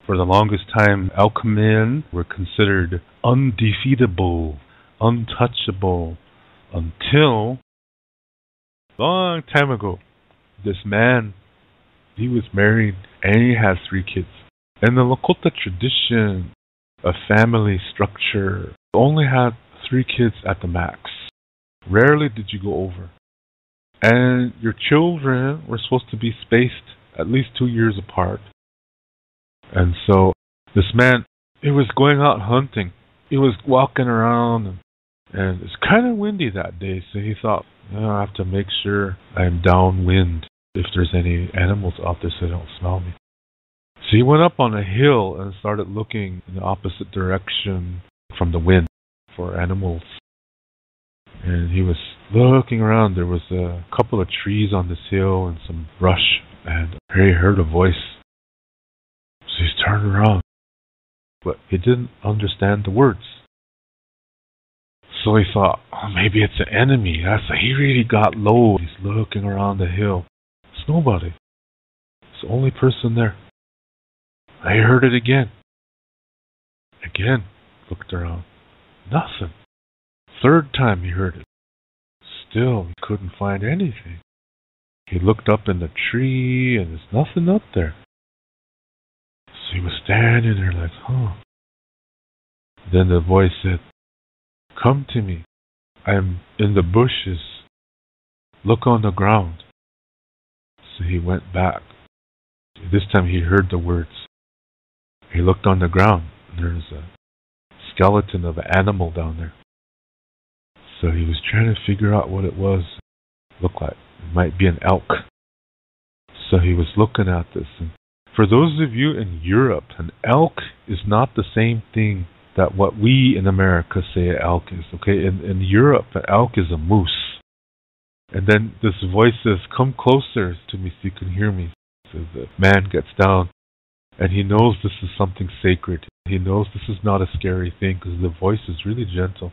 For the longest time, elk men were considered undefeatable, untouchable, until a long time ago, this man, he was married and he has 3 kids. In the Lakota tradition, a family structure only had 3 kids at the max. Rarely did you go over. And your children were supposed to be spaced at least 2 years apart. And so this man, he was going out hunting. He was walking around and it's kind of windy that day. So he thought, I have to make sure I'm downwind if there's any animals out there so they don't smell me. So he went up on a hill and started looking in the opposite direction from the wind for animals. And he was looking around. There was a couple of trees on this hill and some brush. And he heard a voice. So he turned around. But he didn't understand the words. So he thought, maybe it's an enemy. He really got low. He's looking around the hill. It's nobody. It's the only person there. I heard it again. Again, looked around. Nothing. 3rd time he heard it. Still, he couldn't find anything. He looked up in the tree and there's nothing up there. So he was standing there like, Then the voice said, come to me. I'm in the bushes. Look on the ground. So he went back. This time he heard the words. He looked on the ground. There's a skeleton of an animal down there. So he was trying to figure out what it was. Looked like it might be an elk. So he was looking at this. And for those of you in Europe, an elk is not the same thing that what we in America say an elk is. Okay, in Europe, an elk is a moose. And then this voice says, come closer to me so you can hear me. So the man gets down and he knows this is something sacred. He knows this is not a scary thing because the voice is really gentle.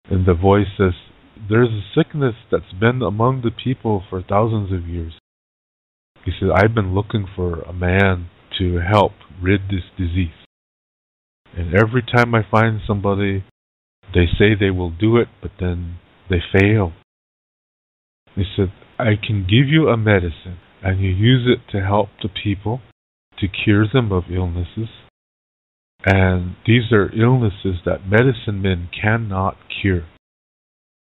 And the voice says, there's a sickness that's been among the people for thousands of years. He said, I've been looking for a man to help rid this disease. And every time I find somebody, they say they will do it, but then they fail. He said, I can give you a medicine, and you use it to help the people, to cure them of illnesses. And these are illnesses that medicine men cannot cure.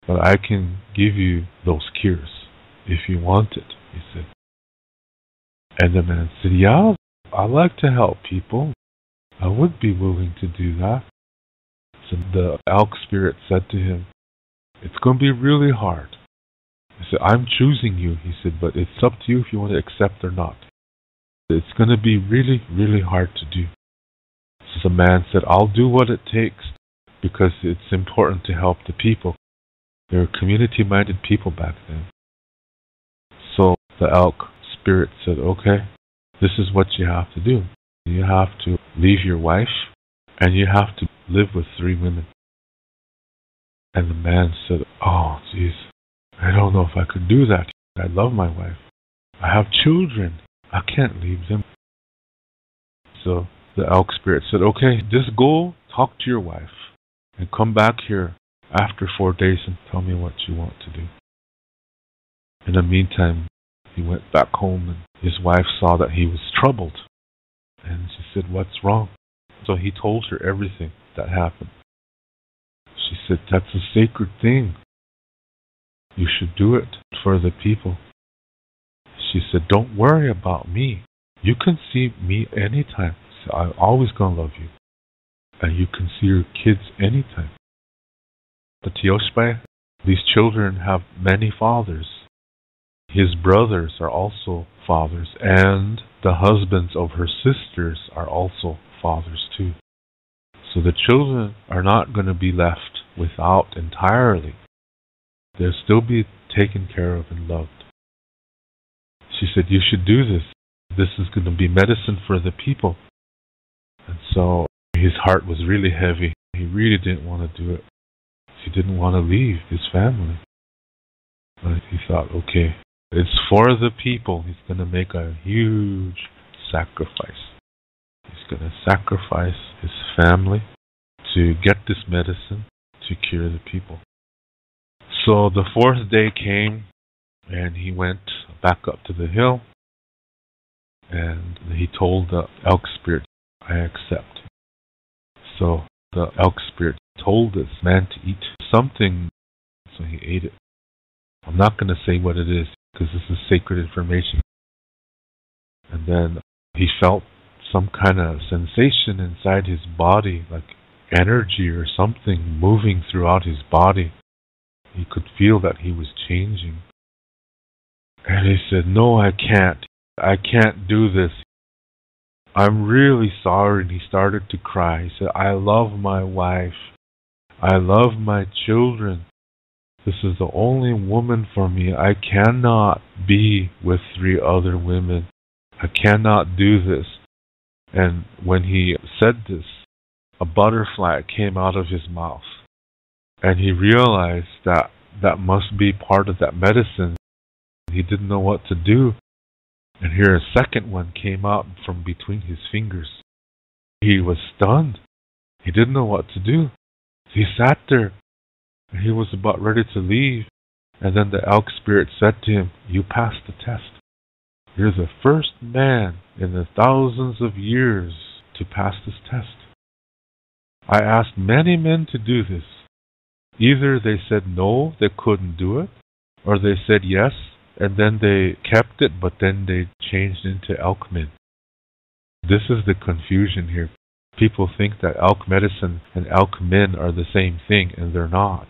But I can give you those cures if you want it, he said. And the man said, yeah, I like to help people. I would be willing to do that. So the elk spirit said to him, it's going to be really hard. He said, I'm choosing you, he said, but it's up to you if you want to accept or not. It's going to be really, really hard to do. So the man said, I'll do what it takes because it's important to help the people. They were community-minded people back then. So the elk spirit said, okay, this is what you have to do. You have to leave your wife and you have to live with 3 women. And the man said, oh, geez, I don't know if I could do that. I love my wife. I have children. I can't leave them. So the elk spirit said, okay, just go talk to your wife and come back here after 4 days and tell me what you want to do. In the meantime, he went back home and his wife saw that he was troubled. And she said, what's wrong? So he told her everything that happened. She said, that's a sacred thing. You should do it for the people. She said, don't worry about me. You can see me anytime. So I'm always going to love you. And you can see your kids anytime. The Tioshpai, these children have many fathers. His brothers are also fathers, and the husbands of her sisters are also fathers too. So the children are not going to be left without entirely. They'll still be taken care of and loved. She said, you should do this. This is going to be medicine for the people. And so his heart was really heavy. He really didn't want to do it. He didn't want to leave his family. But he thought, okay, it's for the people. He's going to make a huge sacrifice. He going to sacrifice his family to get this medicine to cure the people. So the fourth day came, and he went back up to the hill, and he told the elk spirit, I accept. So the elk spirit told this man to eat something, so he ate it. I'm not going to say what it is, because this is sacred information. And then he felt some kind of sensation inside his body, like energy or something moving throughout his body. He could feel that he was changing. And he said, no, I can't. I can't do this. I'm really sorry. And he started to cry. He said, I love my wife. I love my children. This is the only woman for me. I cannot be with 3 other women. I cannot do this. And when he said this, a butterfly came out of his mouth. And he realized that that must be part of that medicine. He didn't know what to do. And here a second one came out from between his fingers. He was stunned. He didn't know what to do. He sat there. And he was about ready to leave. And then the elk spirit said to him, you passed the test. You're the first man in the thousands of years to pass this test. I asked many men to do this. Either they said no, they couldn't do it, or they said yes, and then they kept it, but then they changed into elk men. This is the confusion here. People think that elk medicine and elk men are the same thing, and they're not.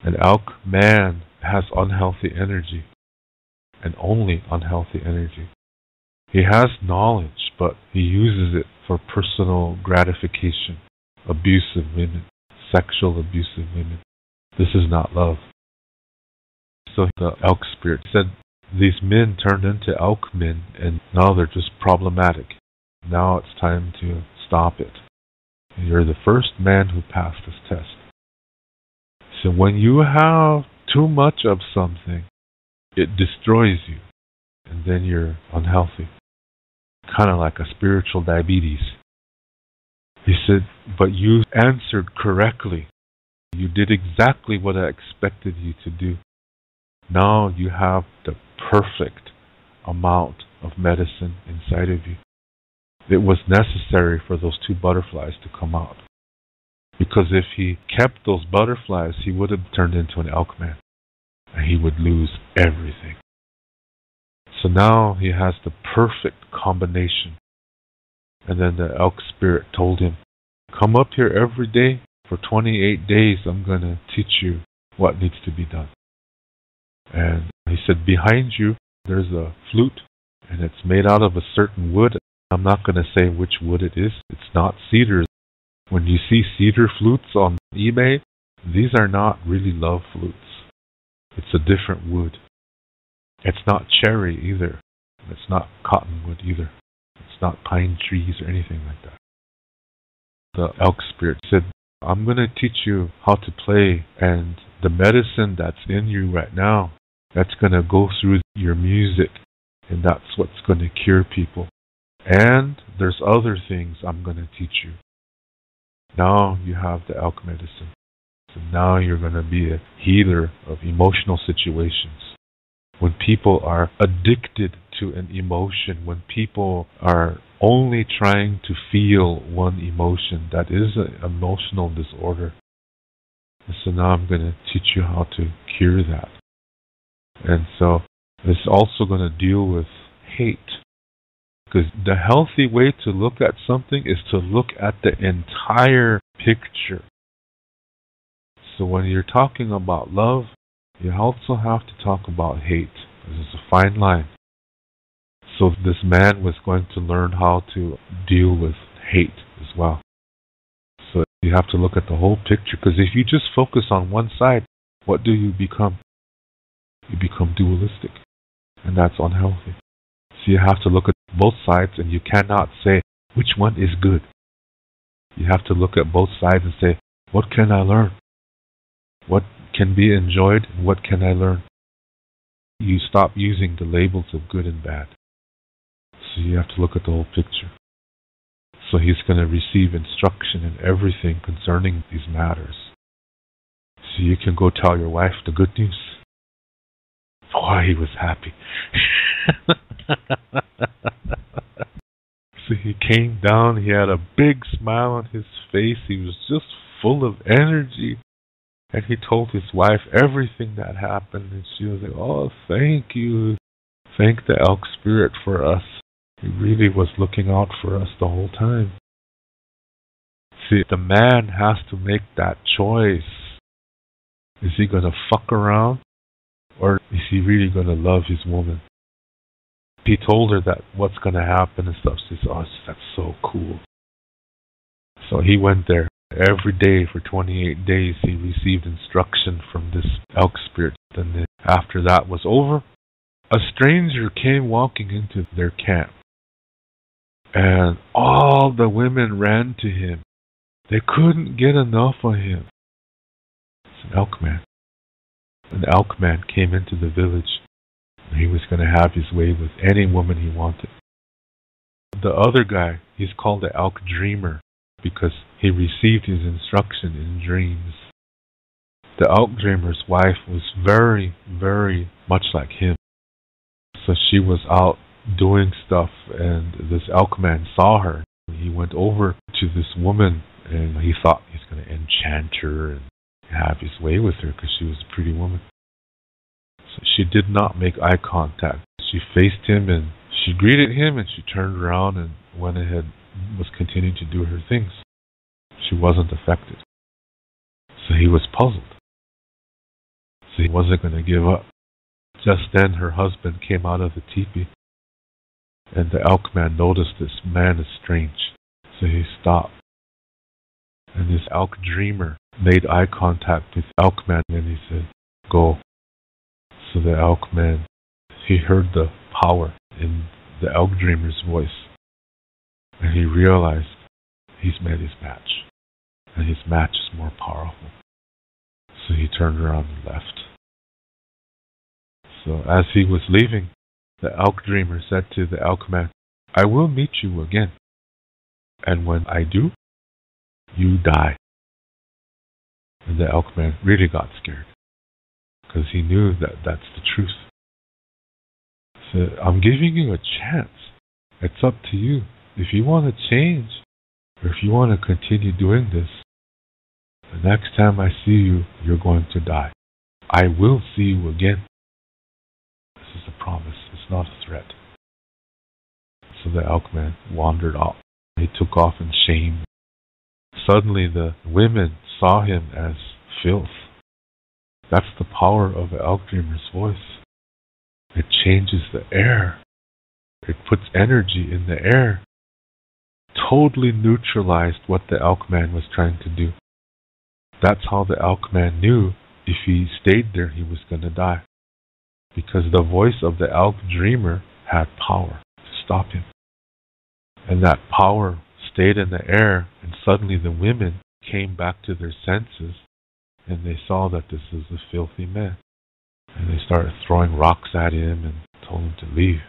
An elk man has unhealthy energy, and only unhealthy energy. He has knowledge, but he uses it for personal gratification. Abusive women, sexual abusive women. This is not love. So the elk spirit said, these men turned into elk men, and now they're just problematic. Now it's time to stop it. And you're the first man who passed this test. So when you have too much of something, it destroys you, and then you're unhealthy. Kind of like a spiritual diabetes. He said, but you answered correctly. You did exactly what I expected you to do. Now you have the perfect amount of medicine inside of you. It was necessary for those 2 butterflies to come out. Because if he kept those butterflies, he would have turned into an elk man. And he would lose everything. So now he has the perfect combination. And then the elk spirit told him, come up here every day for 28 days. I'm going to teach you what needs to be done. And he said, behind you, there's a flute, and it's made out of a certain wood. I'm not going to say which wood it is. It's not cedar. When you see cedar flutes on eBay, these are not really love flutes. It's a different wood. It's not cherry either. It's not cottonwood either. It's not pine trees or anything like that. The elk spirit said, I'm going to teach you how to play, and the medicine that's in you right now, that's going to go through your music, and that's what's going to cure people. And there's other things I'm going to teach you. Now you have the elk medicine. So now you're going to be a healer of emotional situations. When people are addicted to an emotion, when people are only trying to feel one emotion, that is an emotional disorder. And so now I'm going to teach you how to cure that. And so it's also going to deal with hate. Because the healthy way to look at something is to look at the entire picture. So when you're talking about love, you also have to talk about hate. This is a fine line. So this man was going to learn how to deal with hate as well. So you have to look at the whole picture, because if you just focus on one side, what do you become? You become dualistic, and that's unhealthy. So you have to look at both sides, and you cannot say which one is good. You have to look at both sides and say, what can I learn? What can be enjoyed, and what can I learn? You stop using the labels of good and bad. So you have to look at the whole picture. So he's going to receive instruction in everything concerning these matters. So you can go tell your wife the good news. Boy, he was happy. So he came down, he had a big smile on his face, he was just full of energy. And he told his wife everything that happened, and she was like, oh, thank you. Thank the elk spirit for us. He really was looking out for us the whole time. See, the man has to make that choice. Is he going to fuck around? Or is he really going to love his woman? He told her that what's going to happen and stuff. She said, oh, that's so cool. So he went there. Every day for 28 days he received instruction from this elk spirit. And then after that was over, a stranger came walking into their camp. And all the women ran to him. They couldn't get enough of him. It's an elk man. An elk man came into the village. And he was going to have his way with any woman he wanted. The other guy, he's called the Elkdreamer because he received his instruction in dreams. The Elkdreamer's wife was very, very much like him. So she was out doing stuff, and this elk man saw her. He went over to this woman, and he thought he's going to enchant her and have his way with her because she was a pretty woman. So she did not make eye contact. She faced him, and she greeted him, and she turned around and went ahead, was continuing to do her things. She wasn't affected. So he was puzzled. So he wasn't going to give up. Just then her husband came out of the teepee, and the elk man noticed this man is strange. So he stopped. And this Elkdreamer made eye contact with the elk man, and he said, go. So the elk man, he heard the power in the Elkdreamer's voice. And he realized he's met his match. And his match is more powerful. So he turned around and left. So as he was leaving, the Elkdreamer said to the elk man, I will meet you again. And when I do, you die. And the elk man really got scared, because he knew that that's the truth. So I'm giving you a chance. It's up to you. If you want to change, or if you want to continue doing this, the next time I see you, you're going to die. I will see you again. This is a promise. It's not a threat. So the elk man wandered off. He took off in shame. Suddenly the women saw him as filth. That's the power of the Elkdreamer's voice. It changes the air. It puts energy in the air. Totally neutralized what the elk man was trying to do. That's how the elk man knew if he stayed there he was going to die. Because the voice of the Elkdreamer had power to stop him. And that power stayed in the air, and suddenly the women came back to their senses, and they saw that this is a filthy man. And they started throwing rocks at him and told him to leave.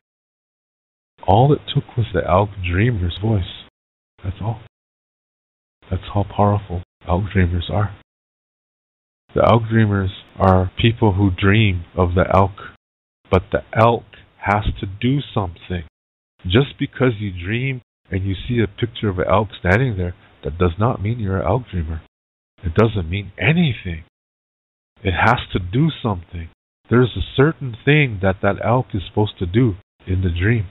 All it took was the Elkdreamer's voice. That's all. That's how powerful Elkdreamers are. The Elkdreamers are people who dream of the elk, but the elk has to do something. Just because you dream and you see a picture of an elk standing there, that does not mean you're an Elkdreamer. It doesn't mean anything. It has to do something. There's a certain thing that elk is supposed to do in the dream.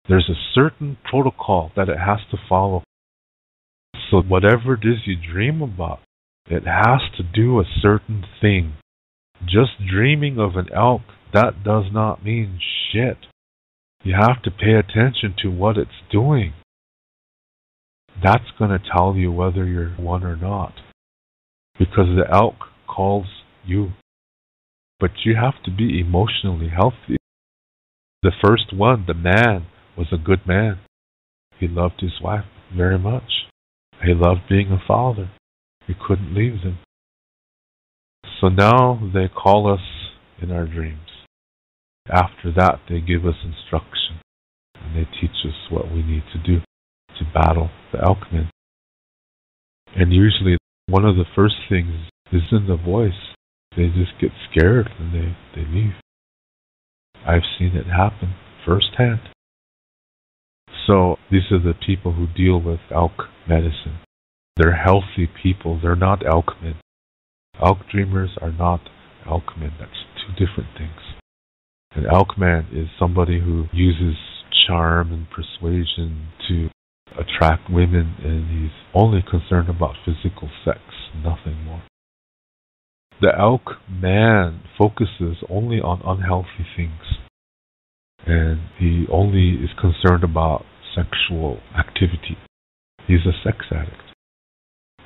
There's a certain protocol that it has to follow. So whatever it is you dream about, it has to do a certain thing. Just dreaming of an elk, that does not mean shit. You have to pay attention to what it's doing. That's going to tell you whether you're one or not. Because the elk calls you. But you have to be emotionally healthy. The first one, the man, was a good man. He loved his wife very much. He loved being a father. He couldn't leave them. So now they call us in our dreams. After that, they give us instruction. And they teach us what we need to do. to battle the Elkmen. And usually one of the first things is in the voice. They just get scared and they leave. I've seen it happen firsthand. So these are the people who deal with elk medicine. They're healthy people. They're not Elkmen. Elkdreamers are not Elkmen. That's two different things. An Elkman is somebody who uses charm and persuasion to attract women, and he's only concerned about physical sex, nothing more. The Elkman focuses only on unhealthy things, and he only is concerned about sexual activity. He's a sex addict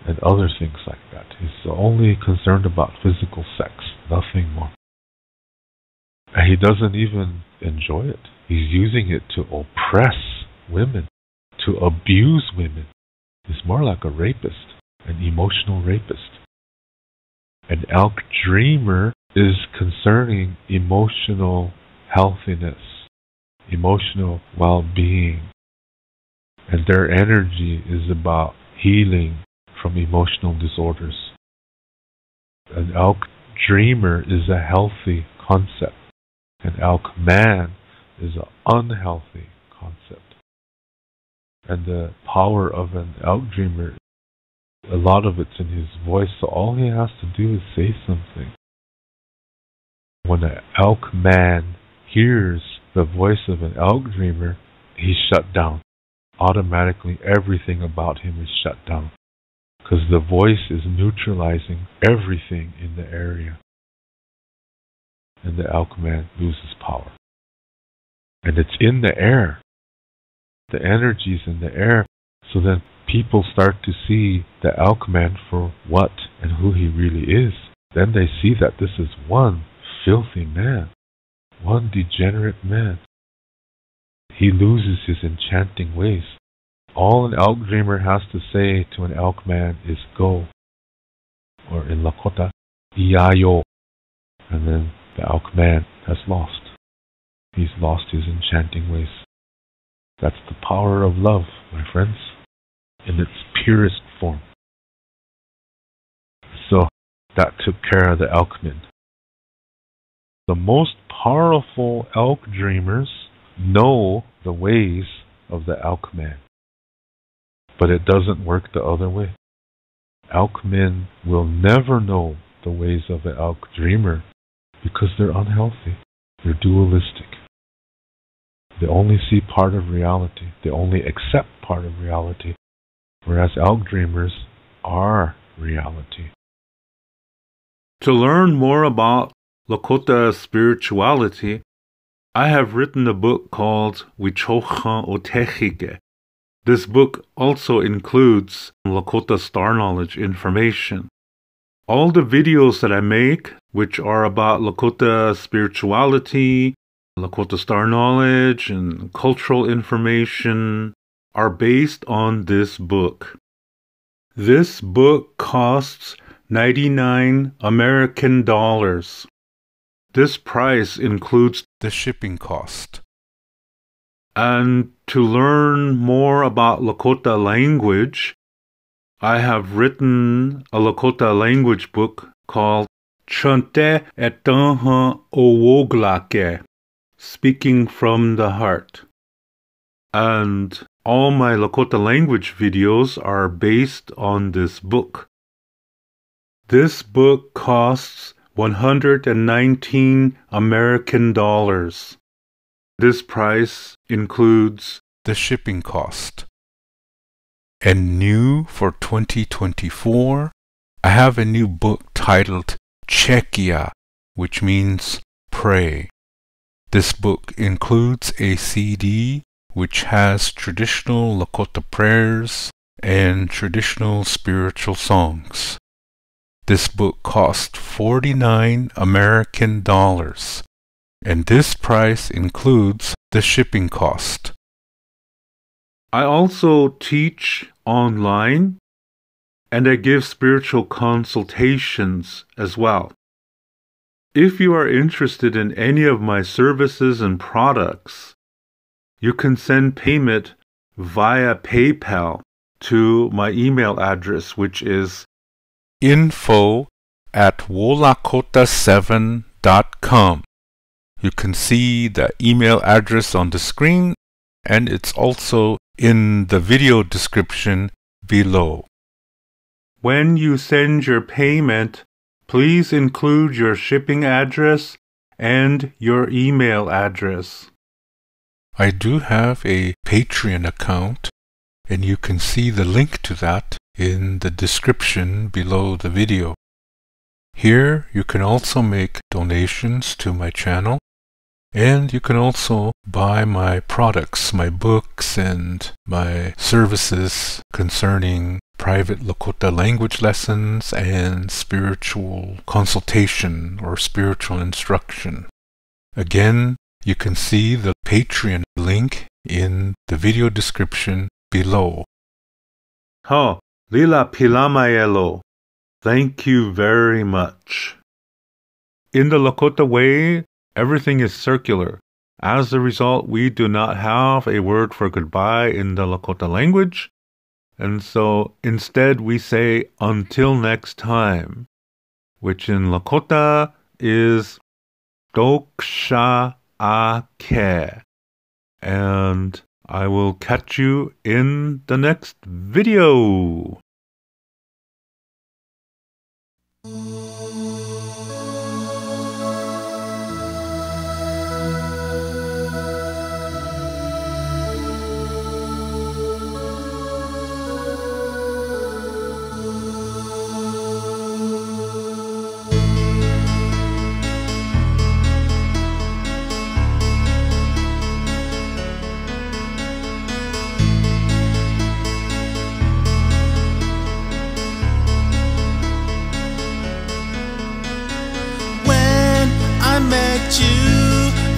and other things like that. He's only concerned about physical sex, nothing more. And he doesn't even enjoy it. He's using it to oppress women, to abuse women. He's more like a rapist, an emotional rapist. An Elkdreamer is concerning emotional healthiness, emotional well-being, and their energy is about healing from emotional disorders. An Elkdreamer is a healthy concept. An Elkman is an unhealthy concept. And the power of an Elkdreamer, a lot of it's in his voice, so all he has to do is say something. When an Elkman hears the voice of an Elkdreamer, he's shut down. Automatically, everything about him is shut down, because the voice is neutralizing everything in the area. And the Elkman loses power. And it's in the air. The energy's in the air. So then people start to see the Elkman for what and who he really is. Then they see that this is one filthy man, one degenerate man. He loses his enchanting ways. All an Elkdreamer has to say to an Elkman is go, or in Lakota, Iayo. And then the Elkman has lost. He's lost his enchanting ways. That's the power of love, my friends, in its purest form. So that took care of the Elkmen. The most powerful Elkdreamers know the ways of the Elkman, but it doesn't work the other way. Elkmen will never know the ways of an Elkdreamer because they're unhealthy. They're dualistic. They only see part of reality. They only accept part of reality, whereas Elkdreamers are reality. To learn more about Lakota spirituality, I have written a book called Wicoh'an. This book also includes Lakota Star Knowledge information. All the videos that I make, which are about Lakota spirituality, Lakota Star Knowledge, and cultural information, are based on this book. This book costs 99 American dollars. This price includes the shipping cost. And to learn more about Lakota language, I have written a Lakota language book called Chante Etanha Owoglake, Speaking from the Heart. And all my Lakota language videos are based on this book. This book costs 119 American dollars. This price includes the shipping cost. And new for 2024, I have a new book titled Chekia, which means pray. This book includes a CD which has traditional Lakota prayers and traditional spiritual songs. This book cost 49 American dollars, and this price includes the shipping cost. I also teach online, and I give spiritual consultations as well. If you are interested in any of my services and products, you can send payment via PayPal to my email address, which is info@wolakota7.com. You can see the email address on the screen, and it's also in the video description below. When you send your payment, please include your shipping address and your email address. I do have a Patreon account, and you can see the link to that in the description below the video. Here you can also make donations to my channel, and you can also buy my products, my books, and my services concerning private Lakota language lessons and spiritual consultation or spiritual instruction. Again, you can see the Patreon link in the video description below. Ha, lila pilamayelo. Thank you very much. In the Lakota way, everything is circular. As a result, we do not have a word for goodbye in the Lakota language. And so instead we say until next time, which in Lakota is Doksha Ake. And I will catch you in the next video.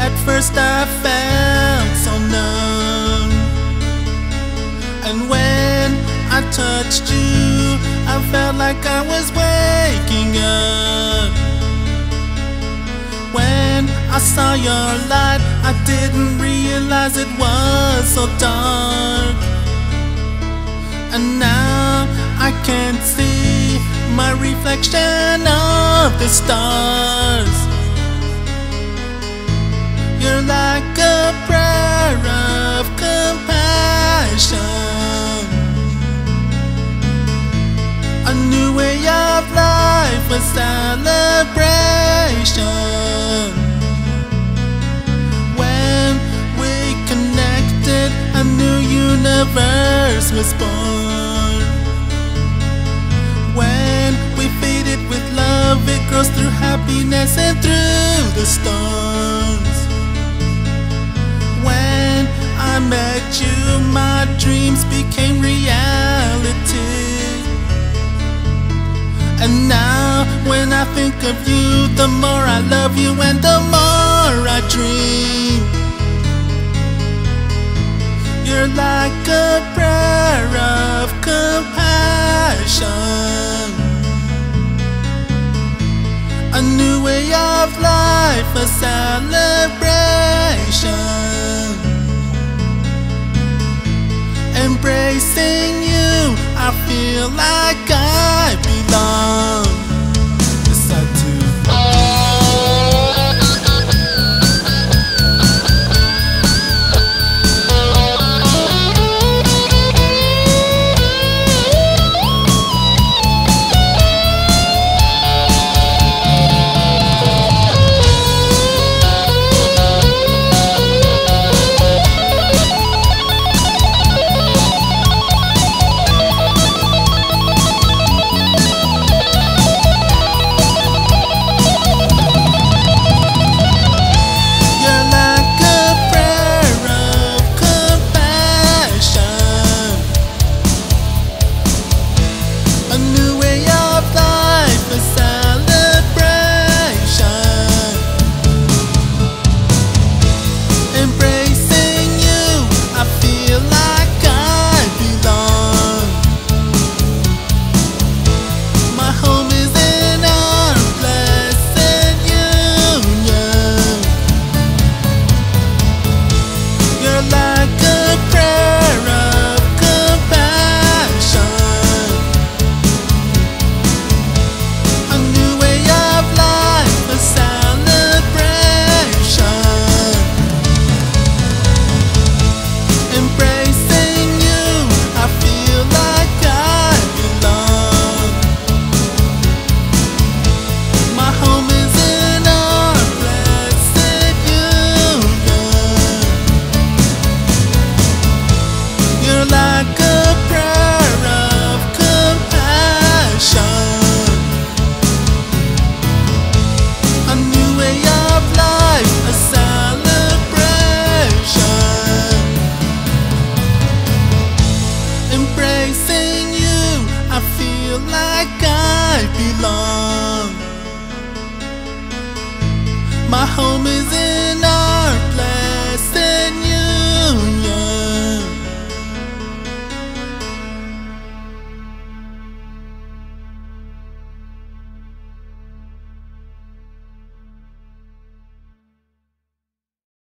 At first I felt so numb, and when I touched you, I felt like I was waking up. When I saw your light, I didn't realize it was so dark. And now I can see my reflection of the stars. You're like a prayer of compassion, a new way of life, a celebration. When we connected, a new universe was born. When we faded with love, it grows through happiness and through the storms. When I met you, my dreams became reality. And now when I think of you, the more I love you and the more I dream. You're like a prayer of compassion, a new way of life, a celebration. Embracing you, I feel like I belong. Yes, I do. Lord.